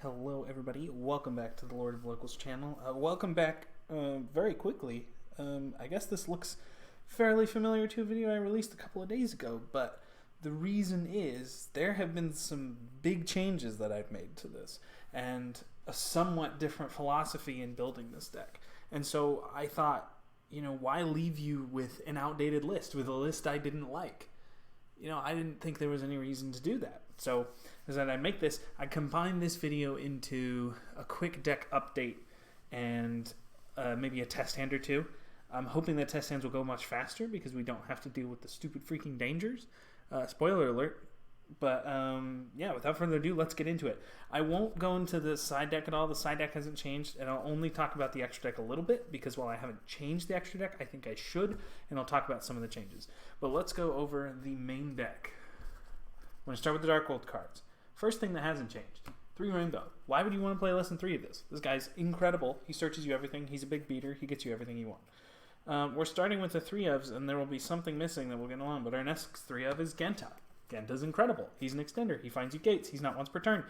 Hello, everybody. Welcome back to the Lord of Locals channel. Welcome back very quickly. I guess this looks fairly familiar to a video I released a couple of days ago, but the reason is there have been some big changes that I've made to this and a somewhat different philosophy in building this deck. And so I thought, why leave you with an outdated list, with a list I didn't like? I didn't think there was any reason to do that. So as I make this, I combine this video into a quick deck update and maybe a test hand or two. I'm hoping that test hands will go much faster because we don't have to deal with the stupid freaking dangers. Spoiler alert. But yeah, without further ado, let's get into it. I won't go into the side deck at all. The side deck hasn't changed, and I'll only talk about the extra deck a little bit because while I haven't changed the extra deck, I think I should, and I'll talk about some of the changes. But let's go over the main deck. I'm going to start with the Dark World cards. First thing that hasn't changed, 3 Rainbow. Why would you want to play less than 3 of this? This guy's incredible. He searches you everything. He's a big beater. He gets you everything you want. We're starting with the 3 ofs, and there will be something missing that we'll get along, but our next 3 of is Genta. Genta's incredible. He's an extender. He finds you gates. He's not once per turn.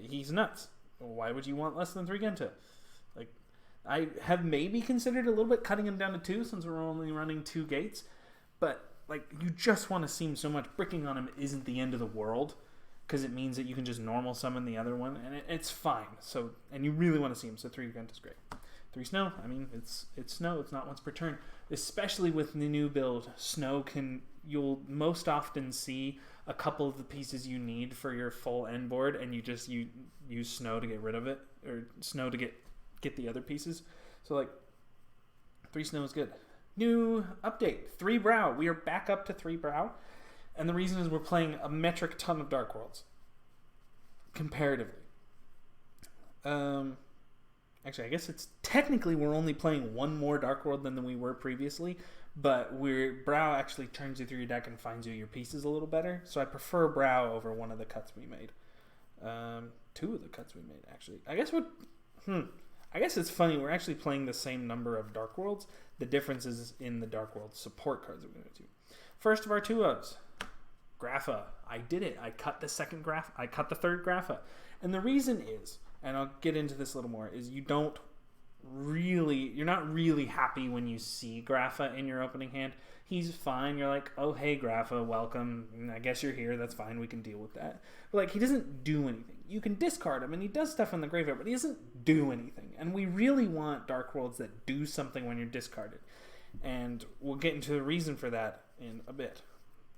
He's nuts. Why would you want less than 3 Genta? I have maybe considered a little bit cutting him down to 2 since we're only running 2 gates, but you just want to seem so much. Bricking on him isn't the end of the world because it means that you can just normal summon the other one, and it's fine. So, and you really want to see him, so 3 Genta's great. 3 Snow, I mean, it's Snow. It's not once per turn. Especially with the new build, Snow you'll most often see a couple of the pieces you need for your full end board, and you use Snow to get rid of it, or Snow to get the other pieces. So 3 Snow is good. New update, 3 Brow. We are back up to 3 Brow, and the reason is we're playing a metric ton of Dark Worlds comparatively. Actually, I guess it's technically we're only playing 1 more Dark World than we were previously, but Brow actually turns you through your deck and finds you your pieces a little better. So I prefer Brow over one of the cuts we made. 2 of the cuts we made, actually. I guess it's funny. We're actually playing the same number of Dark Worlds. The difference is in the Dark World support cards that we're going to do. First of our 2 ofs, Grapha. I did it. I cut the third Grapha. And the reason is, and I'll get into this a little more, is you're not really happy when you see Grapha in your opening hand. He's fine. You're like, oh, hey, Grapha, welcome. I guess you're here. That's fine. We can deal with that. But he doesn't do anything. You can discard him, and he does stuff in the graveyard, but he doesn't do anything. And we really want Dark Worlds that do something when you're discarded. And we'll get into the reason for that in a bit.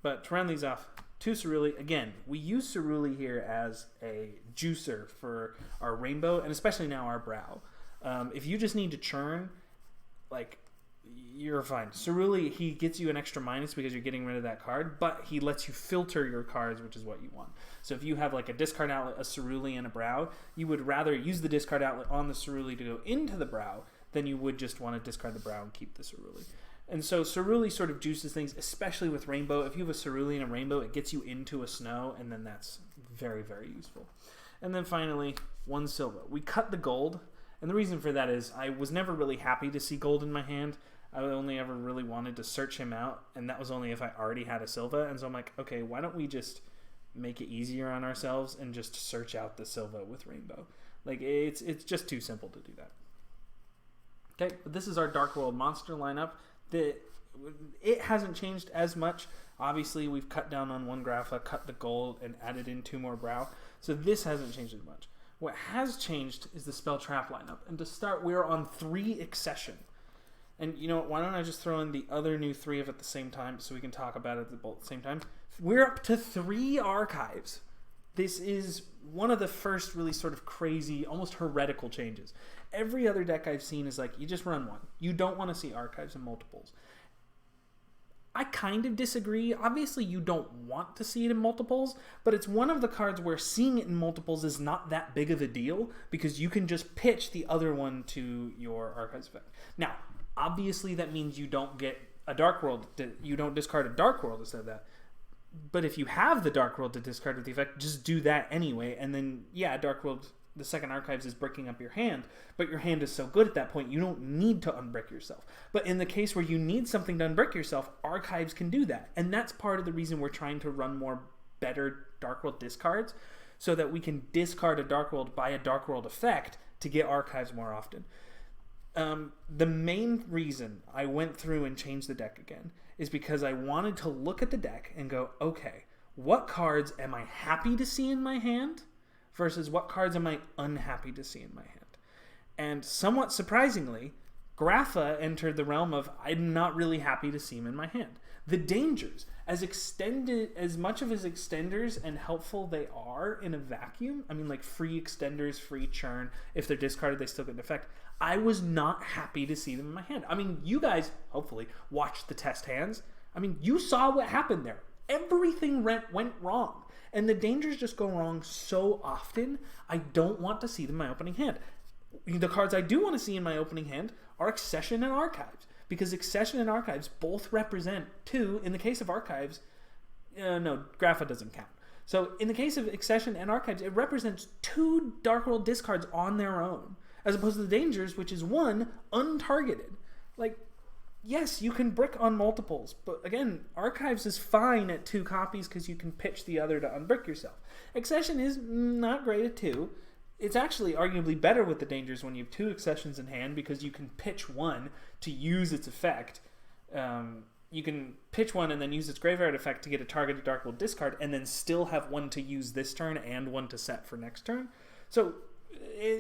But to round these off, 2 Ceruli. Again, we use Ceruli here as a juicer for our Rainbow, and especially now our Brow. If you just need to churn, you're fine. Ceruli, he gets you an extra minus because you're getting rid of that card, but he lets you filter your cards, which is what you want. So if you have a discard outlet, a Ceruli, and a Brow, you would rather use the discard outlet on the Ceruli to go into the Brow than you would just want to discard the Brow and keep the Ceruli. And so Ceruli sort of juices things, especially with Rainbow. If you have a Ceruli and a Rainbow, it gets you into a Snow, and then that's very, very useful. And then finally, 1 Silva. We cut the gold, and the reason for that is I was never really happy to see gold in my hand. I only ever really wanted to search him out, and that was only if I already had a Silva. And so I'm like, okay, why don't we just make it easier on ourselves and just search out the Silva with Rainbow? It's just too simple to do that. Okay, but this is our Dark World monster lineup. It hasn't changed as much. Obviously, we've cut down on 1 Grapha, cut the gold, and added in 2 more Brow. So this hasn't changed as much. What has changed is the spell trap lineup. And to start, we're on 3 Accession. And you know what? Why don't I just throw in the other new 3 of at the same time so we can talk about it at the same time? We're up to 3 archives. This is one of the first really sort of crazy, almost heretical changes. Every other deck I've seen is you just run 1. You don't want to see archives and multiples. I kind of disagree. Obviously, you don't want to see it in multiples, but it's one of the cards where seeing it in multiples is not that big of a deal because you can just pitch the other one to your archives effect. Now, obviously, that means you don't get a Dark World. You don't discard a Dark World instead of that. But if you have the Dark World to discard with the effect, just do that anyway. And then, yeah, Dark World, the second archives is breaking up your hand, but your hand is so good at that point, you don't need to unbrick yourself. But in the case where you need something to unbrick yourself, archives can do that. And that's part of the reason we're trying to run more better Dark World discards, so that we can discard a Dark World by a Dark World effect to get archives more often. The main reason I went through and changed the deck again is because I wanted to look at the deck and go, okay, what cards am I happy to see in my hand versus what cards am I unhappy to see in my hand? And somewhat surprisingly, Grapha entered the realm of I'm not really happy to see him in my hand. The dangers, as much of his extenders and helpful they are in a vacuum, I mean, like free extenders, free churn, if they're discarded, they still get an effect. I was not happy to see them in my hand. I mean, you guys, hopefully, watched the test hands. I mean, you saw what happened there. Everything went wrong. And the dangers just go wrong so often, I don't want to see them in my opening hand. The cards I do want to see in my opening hand are Accession and Archives. Because Accession and Archives both represent two, in the case of Archives, no, Grapha doesn't count. So in the case of Accession and Archives, it represents two Dark World discards on their own, as opposed to the Dangers, which is one untargeted. Like, yes, you can brick on multiples, but again, Archives is fine at 2 copies because you can pitch the other to unbrick yourself. Accession is not great at 2. It's actually arguably better with the Dangers when you have 2 Accessions in hand because you can pitch one to use its effect. You can pitch one and then use its graveyard effect to get a targeted Dark World discard and then still have one to use this turn and one to set for next turn. So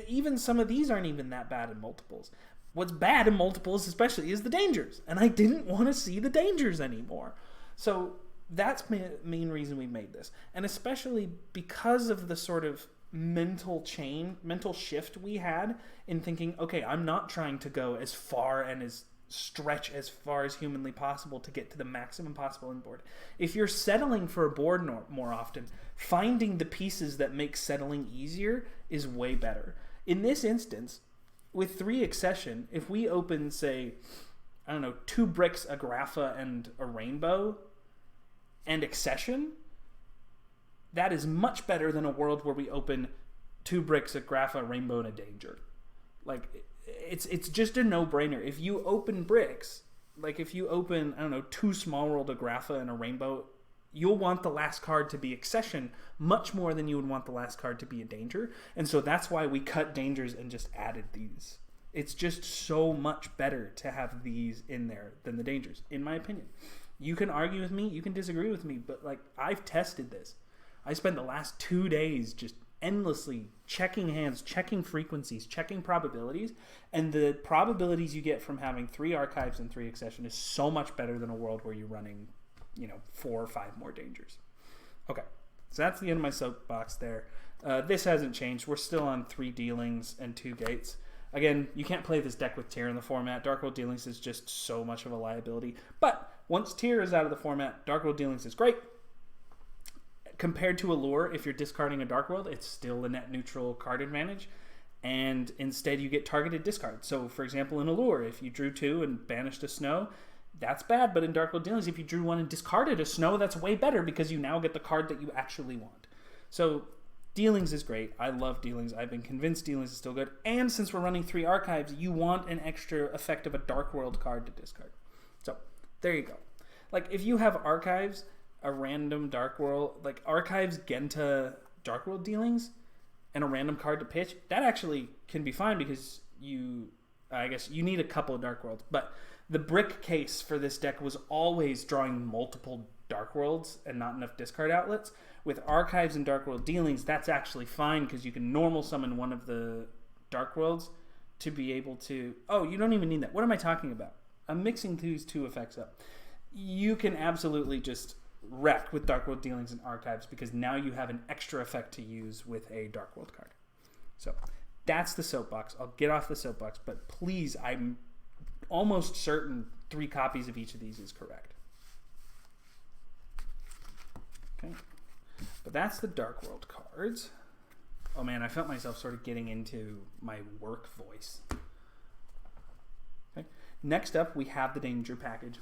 even some of these aren't even that bad in multiples. What's bad in multiples especially is the Dangers, and I didn't want to see the Dangers anymore. So that's the main reason we made this, and especially because of the sort of mental shift we had in thinking, okay, I'm not trying to go as far and stretch as far as humanly possible to get to the maximum possible in board. If you're settling for a board more often, finding the pieces that make settling easier is way better. In this instance, with 3 Accession, if we open, say, I don't know, 2 bricks, a Grapha, and a Rainbow, and Accession, that is much better than a world where we open 2 bricks, a Grapha, a Rainbow, and a Danger. Like, it's just a no-brainer. If you open bricks, like if you open, I don't know, 2 Small World, a Grapha, and a Rainbow, you'll want the last card to be Accession much more than you would want the last card to be a Danger. And so that's why we cut Dangers and just added these. It's just so much better to have these in there than the Dangers, in my opinion. You can argue with me, you can disagree with me, but like I've tested this. I spent the last 2 days just endlessly checking hands, checking frequencies, checking probabilities, and the probabilities you get from having 3 Archives and 3 Accession is so much better than a world where you're running 4 or 5 more Dangers. Okay, so that's the end of my soapbox there. This hasn't changed. We're still on 3 Dealings and 2 Gates. Again, you can't play this deck with Tier in the format. Dark World Dealings is just so much of a liability. But once Tier is out of the format, Dark World Dealings is great. Compared to Allure, if you're discarding a Dark World, it's still a net neutral card advantage. And instead you get targeted discards. So, for example, in Allure, if you drew 2 and banished a Snow, that's bad, but in Dark World Dealings, if you drew 1 and discarded a Snow, that's way better because you now get the card that you actually want. So Dealings is great. I love Dealings. I've been convinced Dealings is still good. And since we're running 3 Archives, you want an extra effect of a Dark World card to discard. So there you go. Like if you have Archives, a random Dark World, like Archives, Genta, Dark World Dealings, and a random card to pitch, that actually can be fine because I guess you need a couple of Dark Worlds, but the brick case for this deck was always drawing multiple Dark Worlds and not enough discard outlets. With Archives and Dark World Dealings, that's actually fine because you can normal summon one of the Dark Worlds to be able to... Oh, you don't even need that. What am I talking about? I'm mixing these 2 effects up. You can absolutely just wreck with Dark World Dealings and Archives because now you have an extra effect to use with a Dark World card. So that's the soapbox. I'll get off the soapbox, but please, I'm almost certain 3 copies of each of these is correct. Okay. But that's the Dark World cards. Oh man, I felt myself sort of getting into my work voice. Okay. Next up, we have the Danger package.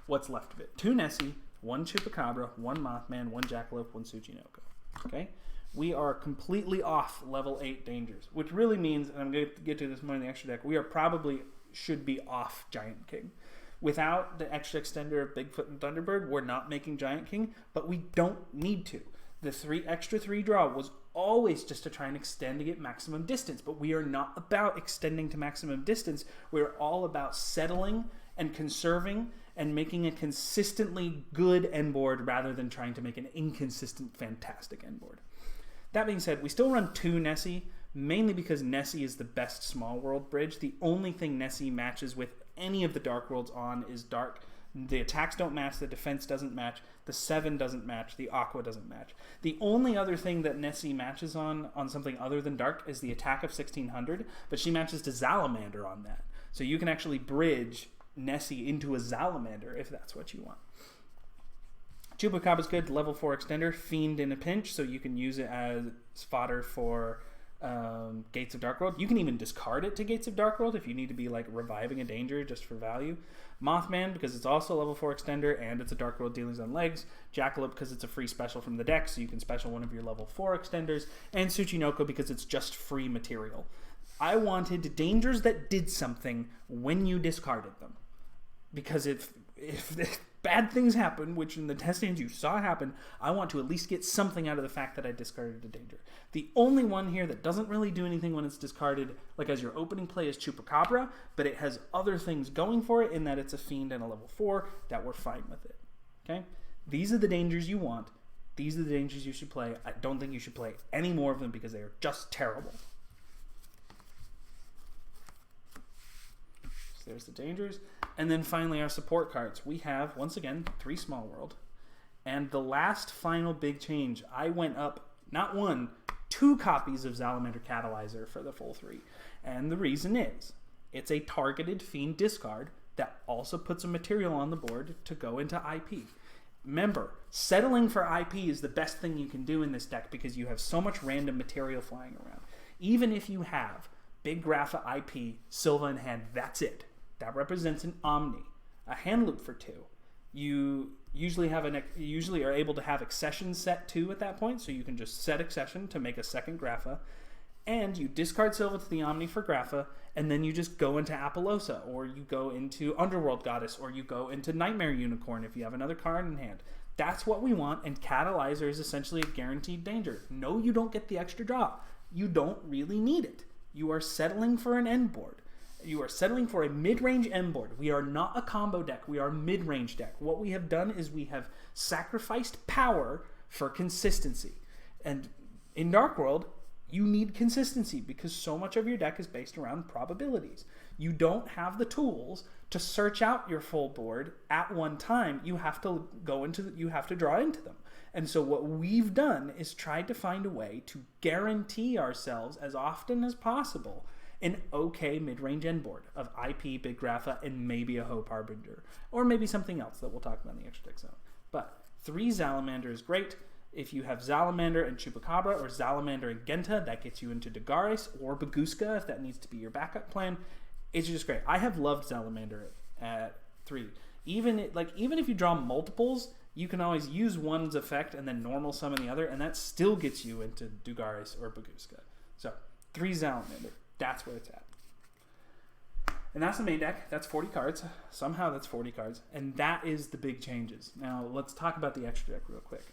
What's left of it? 2 Nessie, 1 Chupacabra, 1 Mothman, 1 Jackalope, 1 Tsuchinoko. Okay. We are completely off level 8 Dangers, which really means, and I'm going to get to this more in the extra deck, we are probably should be off Giant King. Without the extra extender of Bigfoot and Thunderbird, we're not making Giant King, but we don't need to. The extra 3 draw was always just to try and extend to get maximum distance. But we are not about extending to maximum distance. We're all about settling and conserving and making a consistently good end board rather than trying to make an inconsistent, fantastic end board. That being said, we still run 2 Nessie, mainly because Nessie is the best small world bridge. The only thing Nessie matches with any of the Dark Worlds on is Dark. The attacks don't match, the defense doesn't match, the 7 doesn't match, the Aqua doesn't match. The only other thing that Nessie matches on something other than Dark is the attack of 1600, but she matches to Salamander on that. So you can actually bridge Nessie into a Salamander if that's what you want. Chupacabra's good, level 4 extender, Fiend in a pinch, so you can use it as fodder for Gates of Dark World. You can even discard it to Gates of Dark World if you need to be like reviving a danger just for value. Mothman because it's also a level 4 extender and it's a Dark World dealings on legs. Jackalope because it's a free special from the deck, so you can special one of your level 4 extenders. And Tsuchinoko because it's just free material. I wanted dangers that did something when you discarded them. Because if bad things happen, which in the test stands you saw happen, I want to at least get something out of the fact that I discarded a danger. The only one here that doesn't really do anything when it's discarded, like as your opening play, is Chupacabra, but it has other things going for it in that it's a Fiend and a level 4, that we're fine with it. Okay? These are the dangers you want. These are the dangers you should play. I don't think you should play any more of them because they are just terrible. So there's the dangers. And then finally our support cards. We have, once again, 3 Small World. And the last final big change, I went up, not 1, 2 copies of Salamander Catalyzer for the full 3. And the reason is, it's a targeted Fiend discard that also puts a material on the board to go into IP. Remember, settling for IP is the best thing you can do in this deck because you have so much random material flying around. Even if you have Big Grapha IP, Silva in hand, that's it. That represents an Omni, a hand loop for 2. You usually are able to have Accession set 2 at that point, so you can just set Accession to make a second Grapha, and you discard Silva to the Omni for Grapha, and then you just go into Apollosa, or you go into Underworld Goddess, or you go into Nightmare Unicorn if you have another card in hand. That's what we want, and Catalyzer is essentially a guaranteed danger. No, you don't get the extra draw. You don't really need it. You are settling for an end board. You are settling for a mid-range end board. We are not a combo deck. We are a mid-range deck. What we have done is we have sacrificed power for consistency. And in Dark World, you need consistency because so much of your deck is based around probabilities. You don't have the tools to search out your full board at one time. You have to draw into them. And so what we've done is tried to find a way to guarantee ourselves as often as possible an okay mid-range end board of IP, Big Grapha, and maybe a Hope Harbinger. Or maybe something else that we'll talk about in the extra deck zone. But 3 Salamander is great. If you have Salamander and Chupacabra, or Salamander and Genta, that gets you into Dagaris, or Baguska, if that needs to be your backup plan. It's just great. I have loved Salamander at 3. Even if you draw multiples, you can always use one's effect and then normal summon the other, and that still gets you into Dugaris or Baguska. So, 3 Salamander. That's where it's at. And that's the main deck. That's 40 cards. Somehow that's 40 cards. And that is the big changes. Now, let's talk about the extra deck real quick.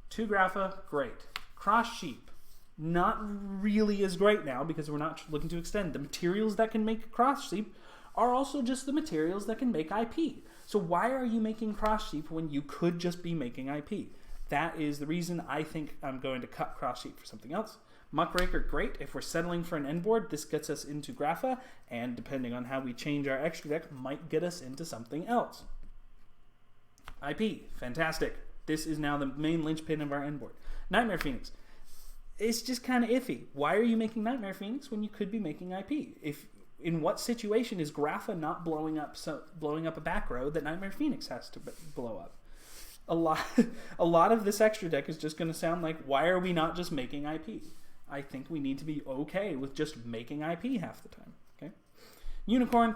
2 Grapha, great. Cross Sheep, not really as great now because we're not looking to extend. The materials that can make Cross Sheep are also just the materials that can make IP. So why are you making Cross Sheep when you could just be making IP? That is the reason I think I'm going to cut Cross Sheep for something else. Muckraker, great. If we're settling for an end board, this gets us into Grapha, and depending on how we change our extra deck, might get us into something else. IP, fantastic. This is now the main linchpin of our end board. Nightmare Phoenix. It's just kind of iffy. Why are you making Nightmare Phoenix when you could be making IP? In what situation is Grapha not blowing up a back row that Nightmare Phoenix has to blow up? A lot of this extra deck is just going to sound like, why are we not just making IP? I think we need to be okay with just making IP half the time. Okay, Unicorn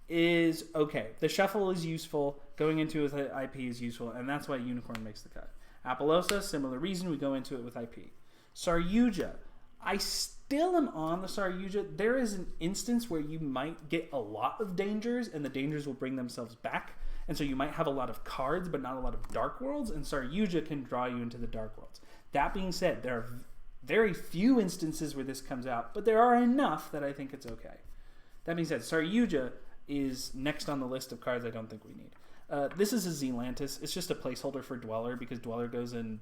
is okay. The shuffle is useful. Going into it with IP is useful, and that's why Unicorn makes the cut. Apollosa, similar reason, we go into it with IP. Saryuja, I still am on the Saryuja. There is an instance where you might get a lot of dangers, and the dangers will bring themselves back. And so you might have a lot of cards, but not a lot of Dark Worlds, and Saryuja can draw you into the Dark Worlds. That being said, there are very few instances where this comes out, but there are enough that I think it's okay. That being said, Yugioh is next on the list of cards I don't think we need. This is a Zealantis. It's just a placeholder for Dweller because Dweller goes in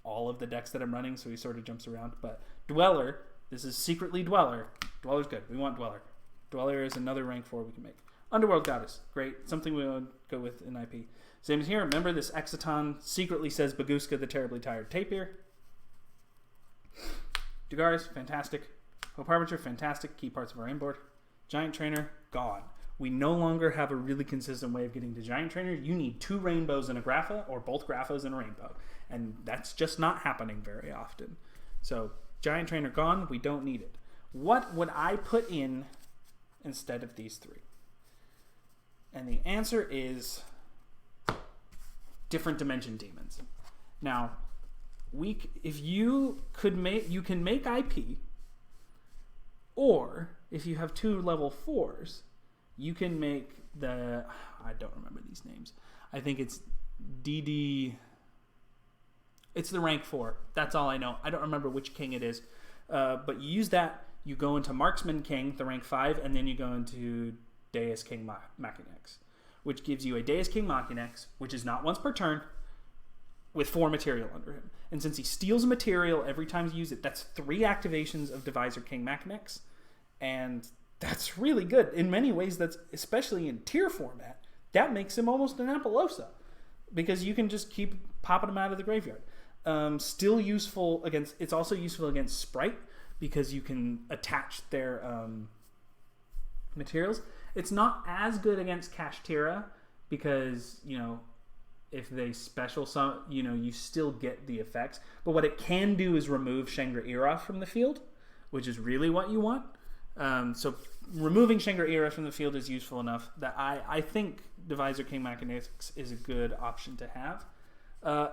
all of the decks that I'm running, so he sort of jumps around. But Dweller, this is secretly Dweller. Dweller's good. We want Dweller. Dweller is another rank 4 we can make. Underworld Goddess, great. Something we want to go with in IP. Same as here. Remember, this Exciton secretly says Baguska the Terribly Tired Tapir. Dugaris, fantastic. Hope Harbinger, fantastic. Key parts of our inboard. Giant Trainer, gone. We no longer have a really consistent way of getting to Giant Trainer. You need 2 rainbows and a Grapha, or both Graphas and a rainbow. And that's just not happening very often. So, Giant Trainer gone, we don't need it. What would I put in instead of these 3? And the answer is Different Dimension Demons. Now, if you can make IP, or if you have 2 level 4s, you can make I don't remember these names. I think it's DD. It's the rank 4. That's all I know. I don't remember which king it is. But you use that, you go into Marksman King, the rank 5, and then you go into Deus King Machinex, which gives you a Deus King Machinex, which is not once per turn, with 4 material under him. And since he steals a material every time you use it, that's 3 activations of Devisor King Machinex, and that's really good. In many ways, that's, especially in tier format, that makes him almost an Apollosa, because you can just keep popping him out of the graveyard. Still useful against, it's also useful against Sprite, because you can attach their materials. It's not as good against Kashtira, because, if they special some, you still get the effects. But what it can do is remove Shangri-Ira from the field, which is really what you want. So removing Shangri-Ira from the field is useful enough that I think Devisor King Machinex is a good option to have.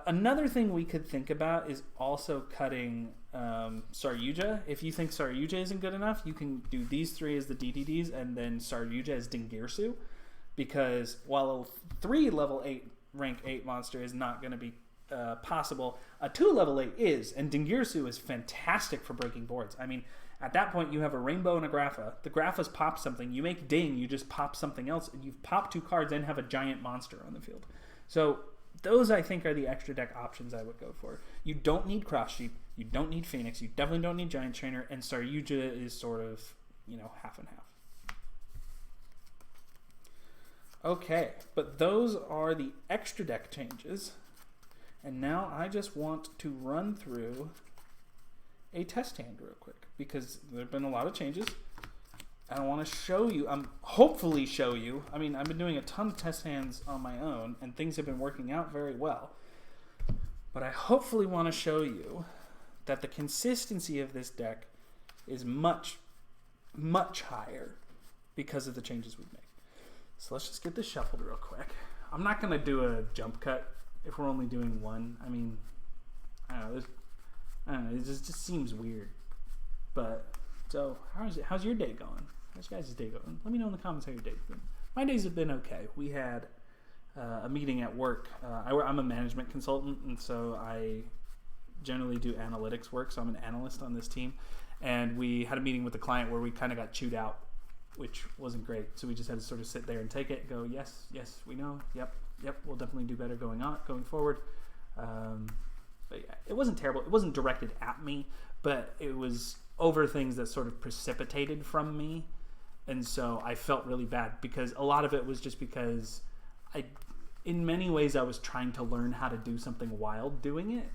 Another thing we could think about is also cutting Saryuja. If you think Saryuja isn't good enough, you can do these 3 as the DDDs and then Saryuja as Dingirsu, because while a 3 level 8 rank 8 monster is not going to be possible, a 2 level 8 is, and Dingirsu is fantastic for breaking boards. I mean, at that point, you have a rainbow and a Grapha. The Graphas pop something. You make Ding, you just pop something else, and you've popped 2 cards and have a giant monster on the field. So those, I think, are the extra deck options I would go for. You don't need Cross Sheep. You don't need Phoenix. You definitely don't need Giant Trainer. And Saryuja is sort of, half and half. Okay, but those are the extra deck changes. And now I just want to run through a test hand real quick, because there have been a lot of changes. And I want to show you, hopefully show you, I mean, I've been doing a ton of test hands on my own, and things have been working out very well. But I hopefully want to show you that the consistency of this deck is much, much higher because of the changes we've made. So let's just get this shuffled real quick. I'm not going to do a jump cut if we're only doing one. I mean, I don't know, it just seems weird. But, so, how's your day going? How's your guys' day going? Let me know in the comments how your day's been. My days have been okay. We had a meeting at work. I'm a management consultant, and so I generally do analytics work, so I'm an analyst on this team. And we had a meeting with the client where we kind of got chewed out, which wasn't great. So we just had to sort of sit there and take it, go, yes, we know, yep, we'll definitely do better going forward. But yeah, it wasn't terrible. It wasn't directed at me, but it was over things that sort of precipitated from me. And so I felt really bad, because a lot of it was just because in many ways I was trying to learn how to do something while doing it,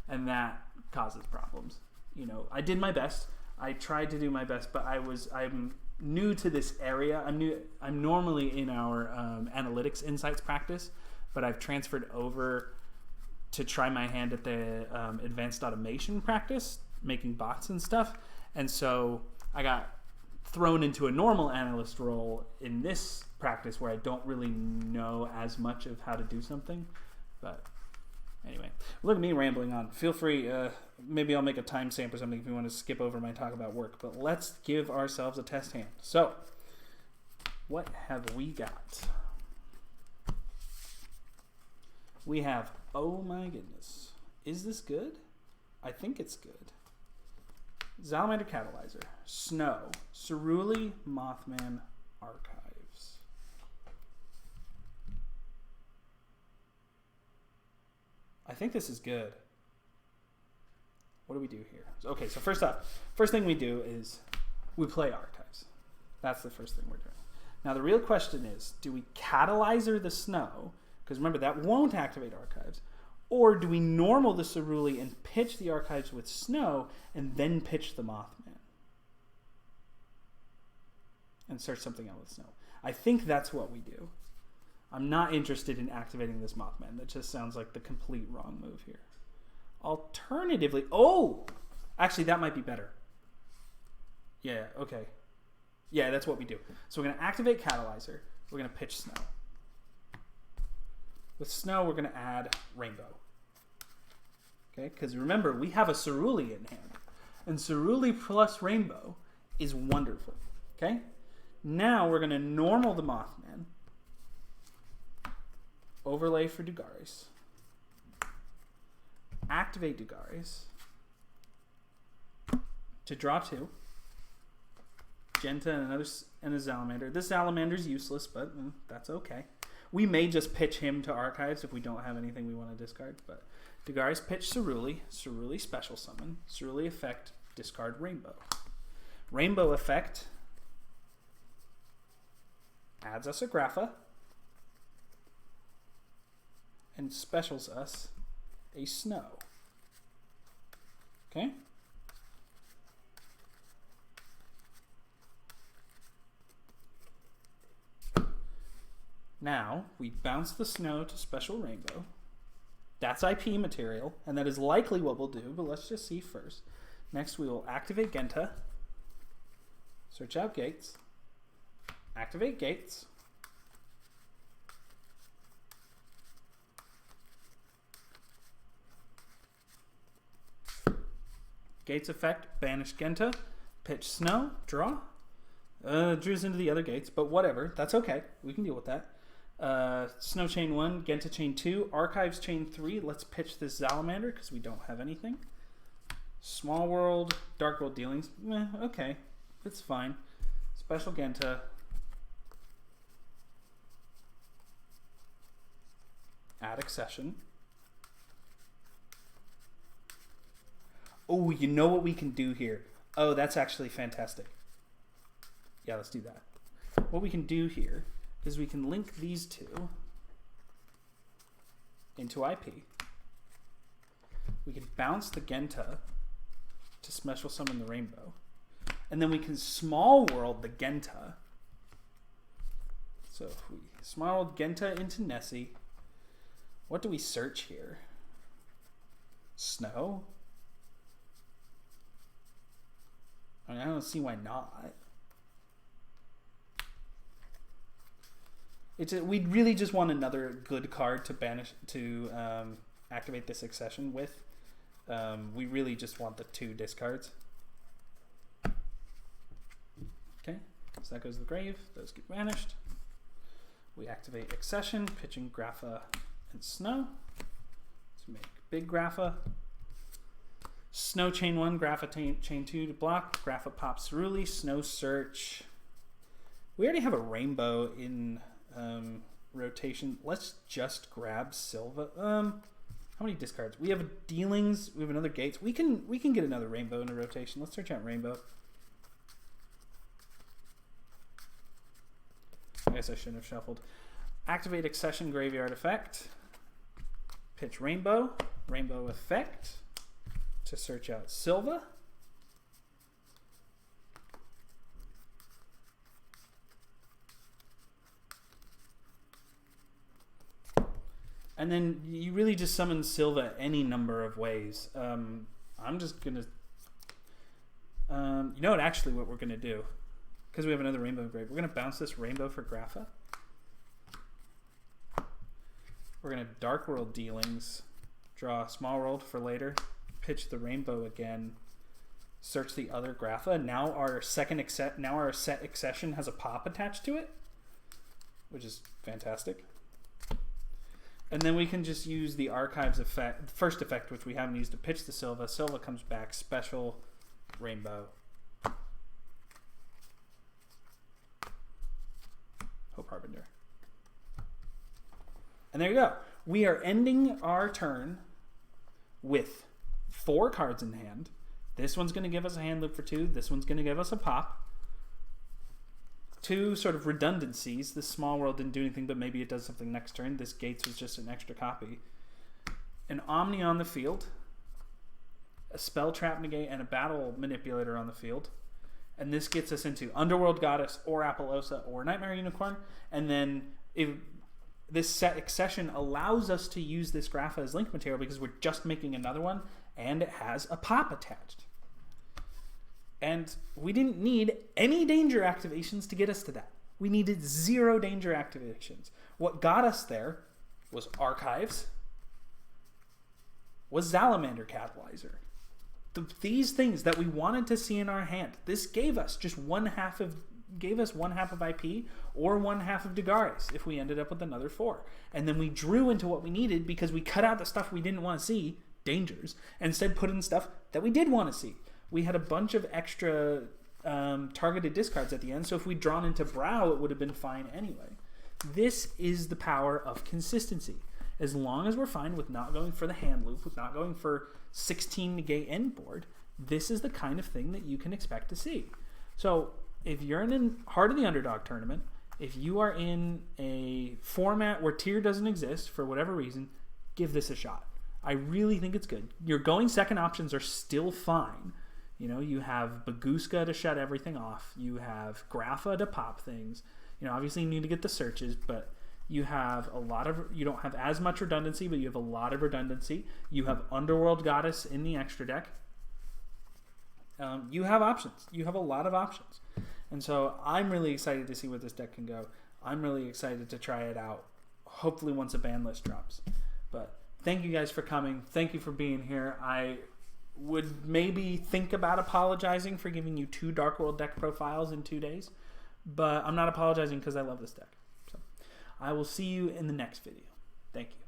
and that causes problems. I did my best. I tried to do my best, but I'm new to this area. I'm normally in our analytics insights practice, but I've transferred over to try my hand at the advanced automation practice, making bots and stuff. And so I got thrown into a normal analyst role in this practice where I don't really know as much of how to do something. But anyway, look at me rambling on. Feel free, maybe I'll make a timestamp or something if you want to skip over my talk about work. But let's give ourselves a test hand. So, what have we got? We have, oh my goodness. Is this good? I think it's good. Salamander Catalyzer, Snow, Cerulli, Mothman, Archives. I think this is good. What do we do here? Okay, so first thing we do is we play Archives. That's the first thing we're doing. Now the real question is, do we Catalyzer the Snow? Because remember, that won't activate Archives. Or do we normal the Cerulli and pitch the Archives with Snow and then pitch the Mothman? And search something out with Snow. I think that's what we do. I'm not interested in activating this Mothman. That just sounds like the complete wrong move here. Alternatively, actually that might be better. Yeah, okay. Yeah, that's what we do. So we're going to activate Catalyzer. We're going to pitch Snow. With Snow, we're going to add Rainbow. Okay, because remember, we have a Cerulli in hand. And Cerulli plus Rainbow is wonderful. Okay? Now we're going to normal the Mothman. Overlay for Dugaris. Activate Dugaris. To draw 2. Genta and a Salamander. This Salamander's useless, but that's okay. We may just pitch him to Archives if we don't have anything we want to discard. But Dugaris pitch Cerulli. Cerulli special summon. Cerulli effect, discard Rainbow. Rainbow effect adds us a Grapha. And specials us a Snow. Okay? Now, we bounce the Snow to special Rainbow. That's IP material, and that is likely what we'll do, but let's just see first. Next, we will activate Genta. Search out Gates. Activate Gates. Gates effect, banish Genta. Pitch Snow, draw. Drews into the other gates, but whatever. That's okay. We can deal with that. Snow chain 1, Genta chain 2, Archives chain 3. Let's pitch this Salamander because we don't have anything. Small World, Dark World Dealings. Okay, it's fine. Special Genta. Add Accession. Oh, you know what we can do here? Oh, that's actually fantastic. Yeah, let's do that. What we can do here is we can link these two into IP. We can bounce the Genta to special summon the Rainbow. And then we can small world the Genta. So if we small world Genta into Nessie, what do we search here? Snow? I mean, I don't see why not. We'd really just want another good card to banish to activate this Accession with. We really just want the 2 discards. Okay, so that goes to the grave. Those get banished. We activate Accession, pitching Grapha and Snow to make big Grapha. Snow chain 1, Grapha chain 2 to block. Grapha pops Cerulli, Snow search. We already have a Rainbow in rotation. Let's just grab Silva. How many discards? We have Dealings. We have another Gates. We can get another Rainbow in a rotation. Let's search out Rainbow. I guess I shouldn't have shuffled. Activate Accession Graveyard effect. Pitch Rainbow. Rainbow effect to search out Silva. And then you really just summon Silva any number of ways. I'm just going to... you know what, actually what we're going to do? Because we have another Rainbow grave. We're going to bounce this Rainbow for Grapha. We're going to Dark World Dealings. Draw Small World for later. Pitch the Rainbow again. Search the other Grapha. Now our set Accession has a pop attached to it, which is fantastic. And then we can just use the Archives effect, the first effect, which we haven't used, to pitch the Silva. Silva comes back, special Rainbow. Hope Harbinger. And there you go. We are ending our turn with 4 cards in hand. This one's going to give us a hand loop for 2. This one's going to give us a pop. 2 sort of redundancies. This Small World didn't do anything, but maybe it does something next turn. This Gates was just an extra copy. An Omni on the field. A Spell Trap Negate and a Battle Manipulator on the field. And this gets us into Underworld Goddess or Appaloosa or Nightmare Unicorn. And then if this set accession allows us to use this Grapha as link material because we're just making another one and it has a pop attached. And we didn't need any danger activations to get us to that. We needed 0 danger activations. What got us there was Archives, was Salamander Catalyzer. These things that we wanted to see in our hand. This gave us just one half of IP or one half of Dagaris if we ended up with another 4. And then we drew into what we needed because we cut out the stuff we didn't want to see, dangers, and instead put in stuff that we did want to see. We had a bunch of extra targeted discards at the end, so if we'd drawn into Brow, it would have been fine anyway. This is the power of consistency. As long as we're fine with not going for the hand loop, with not going for 16 negate end board, this is the kind of thing that you can expect to see. So if you're in a Heart of the Underdog tournament, if you are in a format where tier doesn't exist for whatever reason, give this a shot. I really think it's good. Your going second options are still fine. You know, you have Baguska to shut everything off. You have Grapha to pop things. You know, obviously you need to get the searches, but you have a lot of, you don't have as much redundancy, but you have a lot of redundancy. You have Underworld Goddess in the extra deck. You have options. You have a lot of options. And so I'm really excited to see where this deck can go. I'm really excited to try it out, hopefully once a ban list drops. But thank you guys for coming. Thank you for being here. I would maybe think about apologizing for giving you 2 Dark World deck profiles in 2 days, but I'm not apologizing because I love this deck. So I will see you in the next video. Thank you.